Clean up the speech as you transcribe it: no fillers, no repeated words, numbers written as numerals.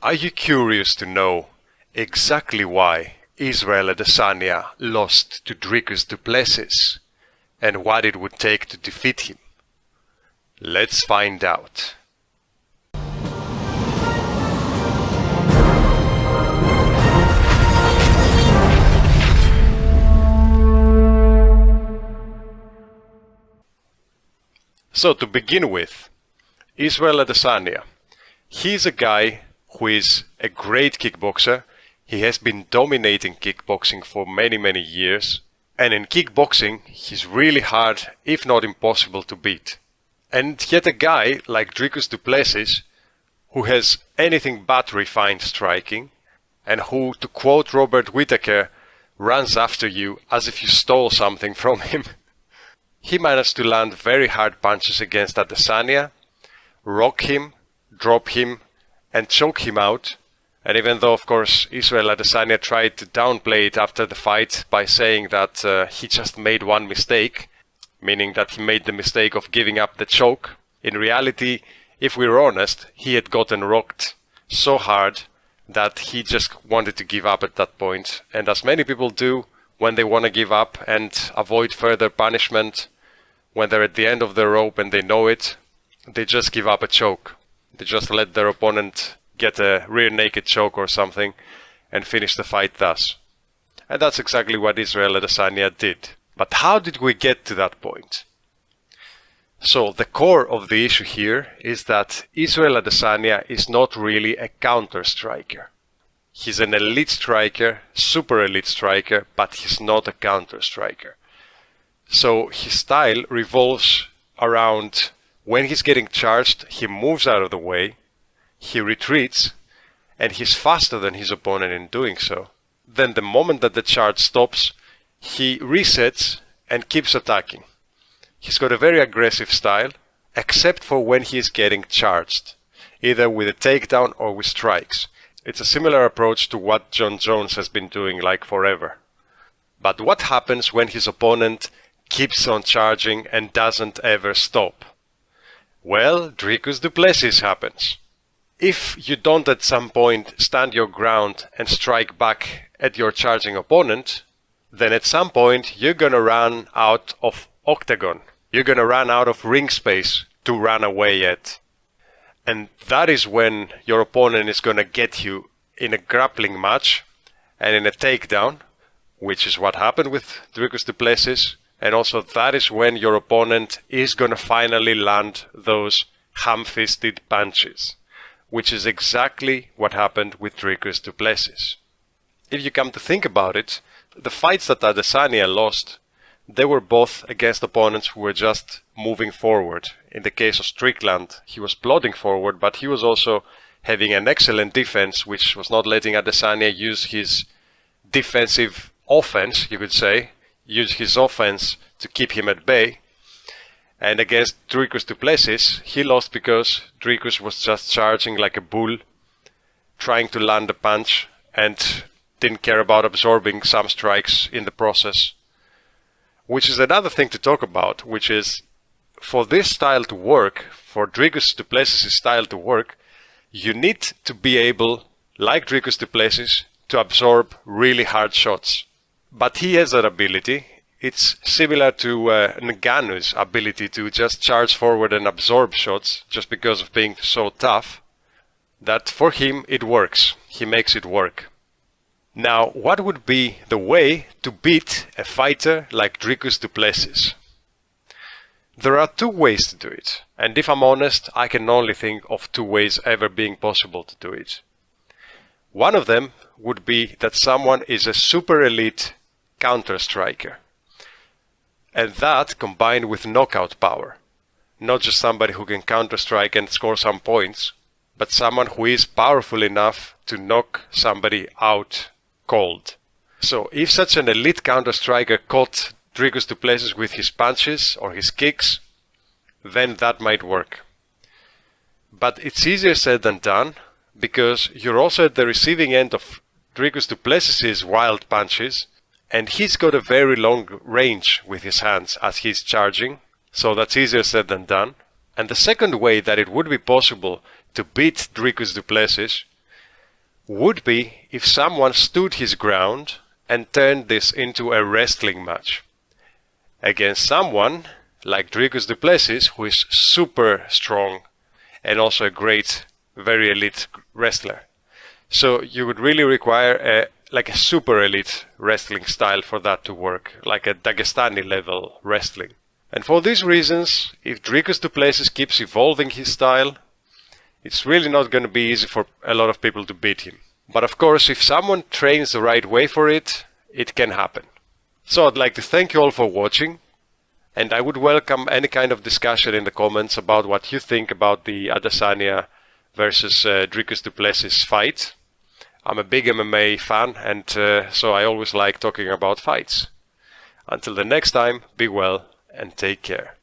Are you curious to know exactly why Israel Adesanya lost to Dricus du Plessis and what it would take to defeat him? Let's find out. So to begin with, Israel Adesanya. He's a guy who is a great kickboxer. He has been dominating kickboxing for many years. And in kickboxing, he's really hard, if not impossible, to beat. And yet a guy like Dricus du Plessis, who has anything but refined striking, and who, to quote Robert Whittaker, runs after you as if you stole something from him. He managed to land very hard punches against Adesanya, rock him, drop him, and choke him out. And even though, of course, Israel Adesanya tried to downplay it after the fight by saying that he just made one mistake, meaning that he made the mistake of giving up the choke, in reality, if we're honest, he had gotten rocked so hard that he just wanted to give up at that point. And as many people do when they want to give up and avoid further punishment, when they're at the end of the rope and they know it, they just give up a choke. They just let their opponent get a rear naked choke or something and finish the fight thus. And that's exactly what Israel Adesanya did. But how did we get to that point? So the core of the issue here is that Israel Adesanya is not really a counter striker. He's an elite striker, super elite striker, but he's not a counter striker. So his style revolves around when he's getting charged, he moves out of the way, he retreats, and he's faster than his opponent in doing so. Then the moment that the charge stops, he resets and keeps attacking. He's got a very aggressive style, except for when he's getting charged, either with a takedown or with strikes. It's a similar approach to what John Jones has been doing like forever. But what happens when his opponent keeps on charging and doesn't ever stop? Well, Dricus du Plessis happens. If you don't at some point stand your ground and strike back at your charging opponent, then at some point you're gonna run out of octagon. You're gonna run out of ring space to run away at. And that is when your opponent is gonna get you in a grappling match and in a takedown, which is what happened with Dricus du Plessis. And also that is when your opponent is gonna finally land those ham-fisted punches, which is exactly what happened with Dricus du Plessis. If you come to think about it, the fights that Adesanya lost, they were both against opponents who were just moving forward. In the case of Strickland, he was plodding forward, but he was also having an excellent defense, which was not letting Adesanya use his defensive offense, you could say, use his offense to keep him at bay. And against Dricus du Plessis, he lost because Dricus was just charging like a bull, trying to land a punch, and didn't care about absorbing some strikes in the process. Which is another thing to talk about, which is, for this style to work, for Dricus du Plessis' style to work, you need to be able, like Dricus du Plessis, to absorb really hard shots. But he has that ability. It's similar to Ngannou's ability to just charge forward and absorb shots just because of being so tough, that for him it works. He makes it work. Now, what would be the way to beat a fighter like Dricus du Plessis? There are two ways to do it, and if I'm honest, I can only think of two ways ever being possible to do it. One of them would be that someone is a super elite counter striker, and that combined with knockout power. Not just somebody who can counter strike and score some points, but someone who is powerful enough to knock somebody out cold. So if such an elite counter striker caught Dricus du Plessis with his punches or his kicks, then that might work. But it's easier said than done, because you're also at the receiving end of Dricus du Plessis' wild punches, and he's got a very long range with his hands as he's charging, so that's easier said than done. And the second way that it would be possible to beat Dricus du Plessis would be if someone stood his ground and turned this into a wrestling match against someone like Dricus Plessis, who is super strong and also a great, very elite wrestler. So you would really require like a super elite wrestling style for that to work, like a Dagestani level wrestling. And for these reasons, if Dricus Plessis keeps evolving his style, it's really not going to be easy for a lot of people to beat him. But of course, if someone trains the right way for it, it can happen. So I'd like to thank you all for watching, and I would welcome any kind of discussion in the comments about what you think about the Adesanya versus Dricus Plessis fight. I'm a big MMA fan, and so I always like talking about fights. Until the next time, be well and take care.